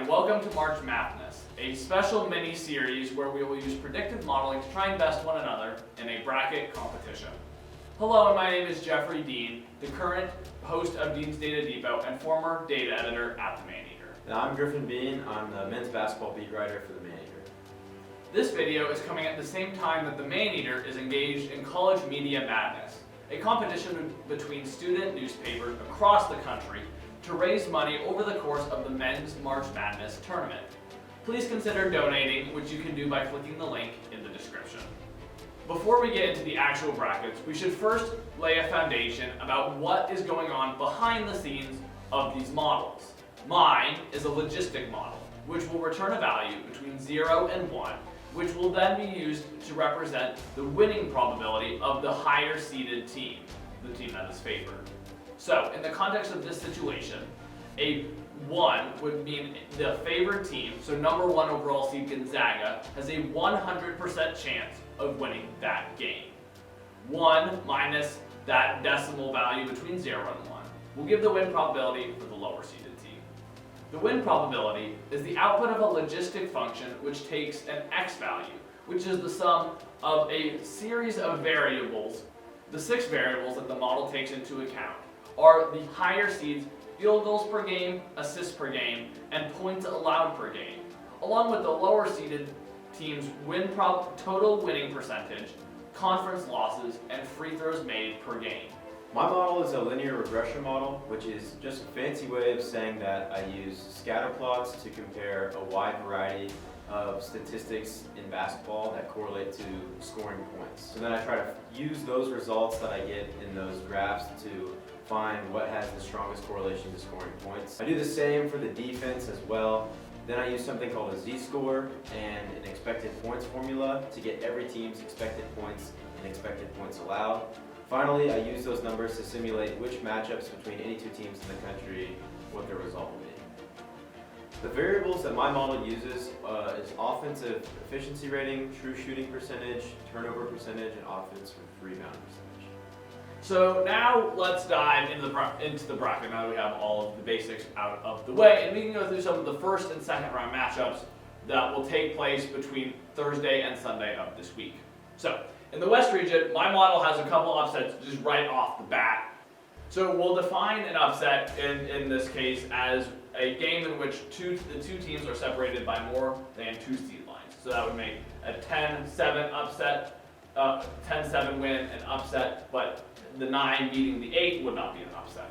and welcome to March Mathness, a special mini-series where we will use predictive modeling to try and best one another in a bracket competition. Hello, and my name is Geoffrey Dean, the current host of Dean's Data Depot and former data editor at the Maneater. And I'm Griffin Been. I'm the men's basketball beat writer for the Maneater. This video is coming at the same time that the Maneater is engaged in college media madness, a competition between student newspapers across the country to raise money over the course of the men's March Madness tournament. Please consider donating, which you can do by clicking the link in the description. Before we get into the actual brackets, we should first lay a foundation about what is going on behind the scenes of these models. Mine is a logistic model, which will return a value between 0 and 1, which will then be used to represent the winning probability of the higher seeded team, the team that is favored. So, in the context of this situation, a 1 would mean the favored team, so number 1 overall seed Gonzaga, has a 100% chance of winning that game. 1 minus that decimal value between 0 and 1 will give the win probability for the lower seeded team. The win probability is the output of a logistic function which takes an x value, which is the sum of a series of variables. The 6 variables that the model takes into account are the higher seeds' field goals per game, assists per game, and points allowed per game, along with the lower seeded team's total winning percentage, conference losses, and free throws made per game. My model is a linear regression model, which is just a fancy way of saying that I use scatter plots to compare a wide variety of statistics in basketball that correlate to scoring points. So then I try to use those results that I get in those graphs to find what has the strongest correlation to scoring points. I do the same for the defense as well. Then I use something called a z-score and an expected points formula to get every team's expected points and expected points allowed. Finally, I use those numbers to simulate which matchups between any two teams in the country, what their result will be. The variables that my model uses is offensive efficiency rating, true shooting percentage, turnover percentage, and offensive rebound percentage. So now let's dive into the bracket now that we have all of the basics out of the way, and we can go through some of the first and second round matchups that will take place between Thursday and Sunday of this week. So in the West region, my model has a couple upsets just right off the bat. So we'll define an upset in this case as a game in which the two teams are separated by more than 2 seed lines. So that would make a 10-7 upset, 10-7 win an upset, but the 9 beating the 8 would not be an upset.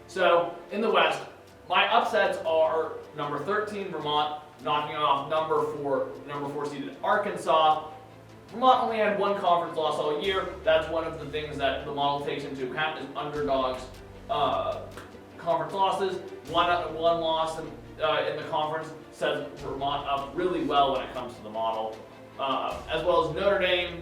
So in the West, my upsets are number 13 Vermont knocking off number 4 seeded Arkansas. Vermont only had 1 conference loss all year. That's one of the things that the model takes into account is underdogs conference losses. One loss in the conference sets Vermont up really well when it comes to the model, as well as Notre Dame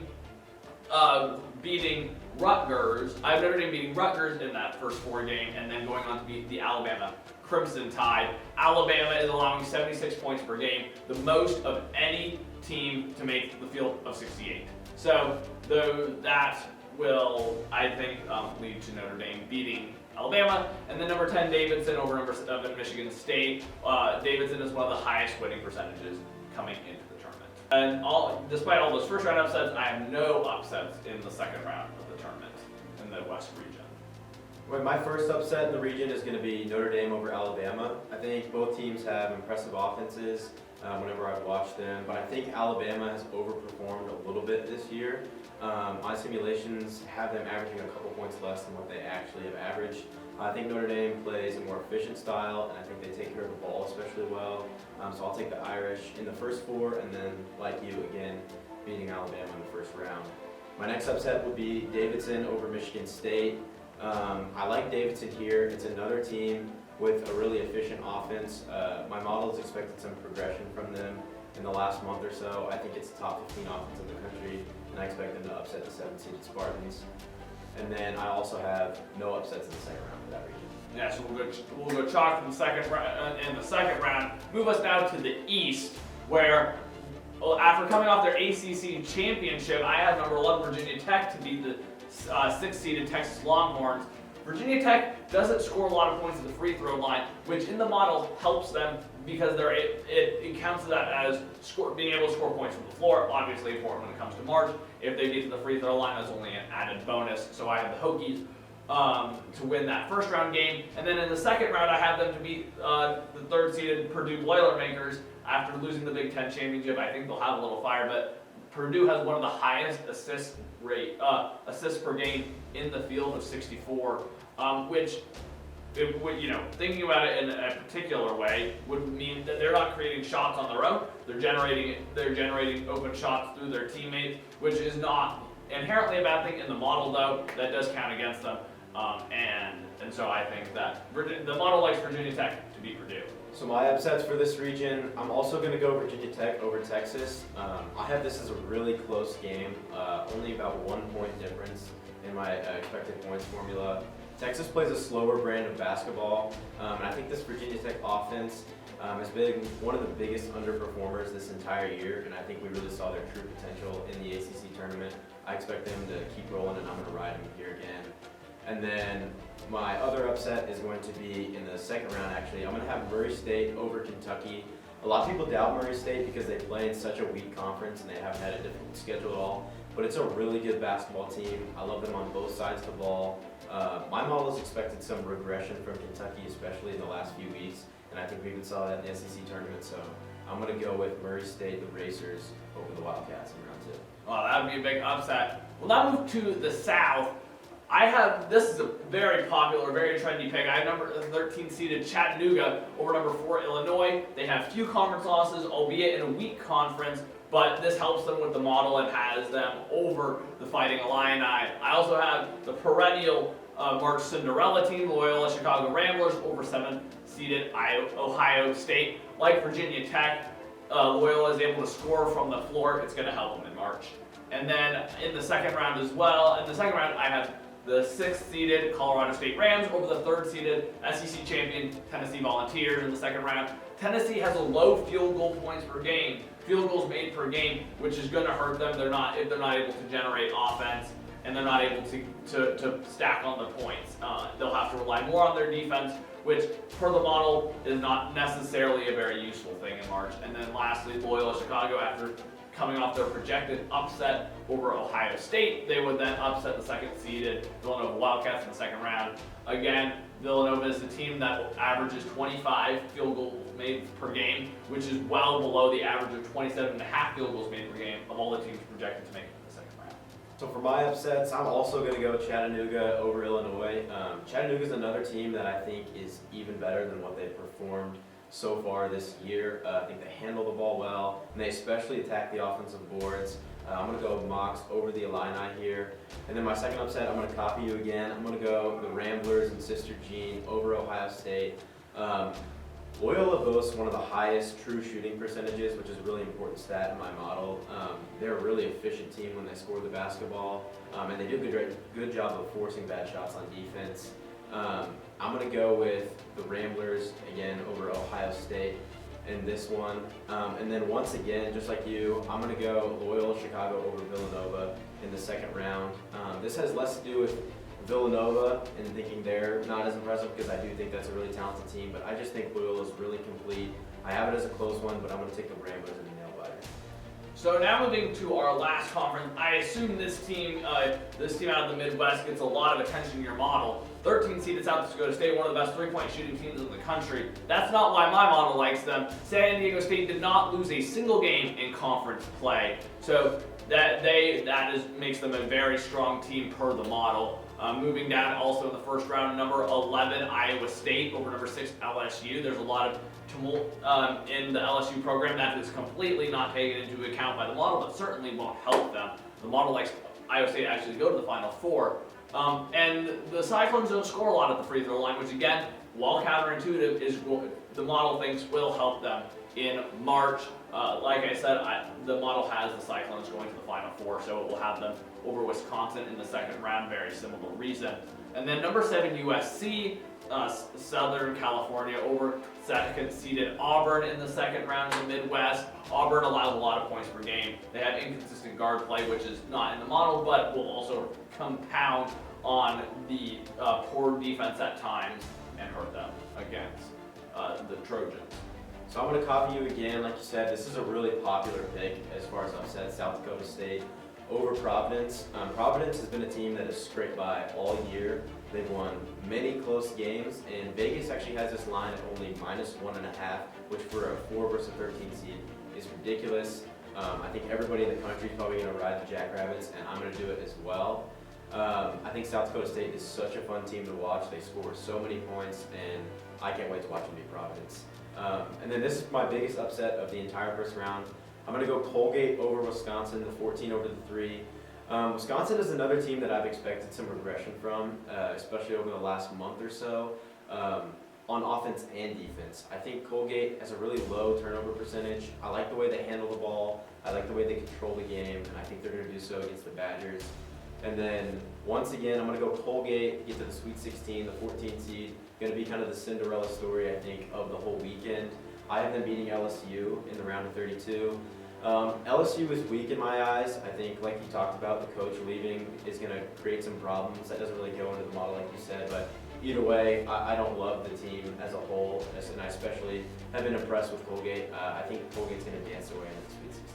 beating Rutgers. I have Notre Dame beating Rutgers in that first 4 game and then going on to beat the Alabama Crimson Tide. Alabama is allowing 76 points per game, the most of any team to make the field of 68. So that will, I think, lead to Notre Dame beating Alabama. And then number 10 Davidson over number 7 Michigan State. Davidson is one of the highest winning percentages coming into the tournament. And despite all those first round upsets, I have no upsets in the second round of the tournament in the West region. Well, my first upset in the region is going to be Notre Dame over Alabama. I think both teams have impressive offenses whenever I've watched them, but I think Alabama has overperformed a little bit this year. My simulations have them averaging a couple points less than what they actually have averaged. I think Notre Dame plays a more efficient style, and I think they take care of the ball especially well. So I'll take the Irish in the first 4, and then, like you, again, beating Alabama in the first round. My next upset would be Davidson over Michigan State. I like Davidson here. It's another team with a really efficient offense. My model has expected some progression from them in the last month or so. I think it's the top 15 offense in the country, and I expect them to upset the 7-seeded Spartans. And then I also have no upsets in the second round for that region. Yeah, so we'll go chalk in the second round. Move us now to the East, where after coming off their ACC championship, I have number 11 Virginia Tech to beat the 6th-seeded Texas Longhorns. Virginia Tech doesn't score a lot of points at the free throw line, which in the model helps them because it counts that as being able to score points from the floor. Obviously important when it comes to March. If they get to the free throw line, that's only an added bonus. So I have the Hokies to win that first round game. And then in the second round, I have them to beat the third seeded Purdue Boilermakers after losing the Big Ten championship. I think they'll have a little fire, but Purdue has one of the highest assists per game in the field of 64, which, thinking about it in a particular way, would mean that they're not creating shots on their own. They're generating open shots through their teammates, which is not inherently a bad thing in the model, though. That does count against them, and so I think that the model likes Virginia Tech to beat Purdue. So my upsets for this region, I'm also going to go Virginia Tech over Texas. I have this as a really close game, only about 1 point difference in my expected points formula. Texas plays a slower brand of basketball, and I think this Virginia Tech offense has been one of the biggest underperformers this entire year, and I think we really saw their true potential in the ACC tournament. I expect them to keep rolling, and I'm going to ride them here again. And then my other upset is going to be in the second round, actually. I'm going to have Murray State over Kentucky. A lot of people doubt Murray State because they play in such a weak conference and they haven't had a difficult schedule at all. But it's a really good basketball team. I love them on both sides of the ball. My model has expected some regression from Kentucky, especially in the last few weeks. And I think we even saw that in the SEC tournament. So I'm going to go with Murray State, the Racers, over the Wildcats in round 2. Well, that would be a big upset. We'll now move to the South. This is a very popular, very trendy pick. I have number 13 seeded Chattanooga over number 4 Illinois. They have few conference losses, albeit in a weak conference, but this helps them with the model and has them over the Fighting Illini. I also have the perennial March Cinderella team, Loyola Chicago Ramblers, over 7 seeded Ohio State. Like Virginia Tech, Loyola is able to score from the floor. It's going to help them in March. And then in the second round as well, I have the 6th seeded Colorado State Rams over the 3rd seeded SEC champion Tennessee Volunteers in the second round. Tennessee has a low field goal points per game, field goals made per game, which is going to hurt them. If they're not able to generate offense and they're not able to stack on the points. They'll have to rely more on their defense, which per the model is not necessarily a very useful thing in March. And then lastly, Loyola Chicago, after coming off their projected upset over Ohio State, they would then upset the 2nd seeded Villanova Wildcats in the second round. Again, Villanova is the team that averages 25 field goals made per game, which is well below the average of 27.5 field goals made per game of all the teams projected to make it in the second round. So for my upsets, I'm also going to go Chattanooga over Illinois. Chattanooga is another team that I think is even better than what they've performed so far this year. I think they handle the ball well, and they especially attack the offensive boards. I'm going to go Mox over the Illini here. And then my second upset, I'm going to copy you again. I'm going to go the Ramblers and Sister Jean over Ohio State. Loyola boasts one of the highest true shooting percentages, which is a really important stat in my model. They're a really efficient team when they score the basketball, and they do a good job of forcing bad shots on defense. I'm going to go with the Ramblers again over Ohio State in this one. And then once again, just like you, I'm going to go Loyola Chicago over Villanova in the second round. This has less to do with Villanova and thinking they're not as impressive, because I do think that's a really talented team, but I just think Loyola is really complete. I have it as a close one, but I'm going to take the Ramblers in the nail biter. So now moving to our last conference, I assume this team out of the Midwest gets a lot of attention in your model. 13 seeded South Dakota State, one of the best three-point shooting teams in the country. That's not why my model likes them. San Diego State did not lose a single game in conference play, so that makes them a very strong team per the model. Moving down also in the first round, number 11 Iowa State over number 6 LSU. There's a lot of tumult in the LSU program that is completely not taken into account by the model, but certainly won't help them. The model likes Iowa State actually to go to the Final Four. And the Cyclones don't score a lot at the free throw line, which again, while counterintuitive, is the model thinks will help them in March. Like I said, the model has the Cyclones going to the Final Four, so it will have them over Wisconsin in the second round, very similar reason. And then number 7 USC, Southern California over second seeded Auburn in the second round in the Midwest. Auburn allows a lot of points per game. They have inconsistent guard play, which is not in the model, but will also compound on the poor defense at times and hurt them against the Trojans. So I'm going to copy you again. Like you said, this is a really popular pick as far as upset. South Dakota State over Providence. Providence has been a team that has scraped by all year. They've won many close games, and Vegas actually has this line at only -1.5, which for a 4 versus 13 seed is ridiculous. I think everybody in the country is probably going to ride the Jackrabbits, and I'm going to do it as well. I think South Dakota State is such a fun team to watch. They score so many points, and I can't wait to watch them beat Providence. And then this is my biggest upset of the entire first round. I'm going to go Colgate over Wisconsin, the 14 over the 3. Wisconsin is another team that I've expected some regression from, especially over the last month or so, on offense and defense. I think Colgate has a really low turnover percentage. I like the way they handle the ball. I like the way they control the game, and I think they're going to do so against the Badgers. And then, once again, I'm going to go Colgate, get to the Sweet 16, the 14 seed. Going to be kind of the Cinderella story, I think, of the whole weekend. I have them beating LSU in the round of 32. LSU is weak in my eyes. I think, like you talked about, the coach leaving is going to create some problems. That doesn't really go into the model, like you said, but either way, I don't love the team as a whole, and I especially have been impressed with Colgate. I think Colgate's going to dance away in the Sweet 16.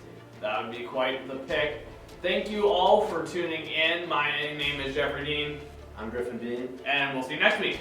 That would be quite the pick. Thank you all for tuning in. My name is Geoffrey. I'm Griffin Been. And we'll see you next week.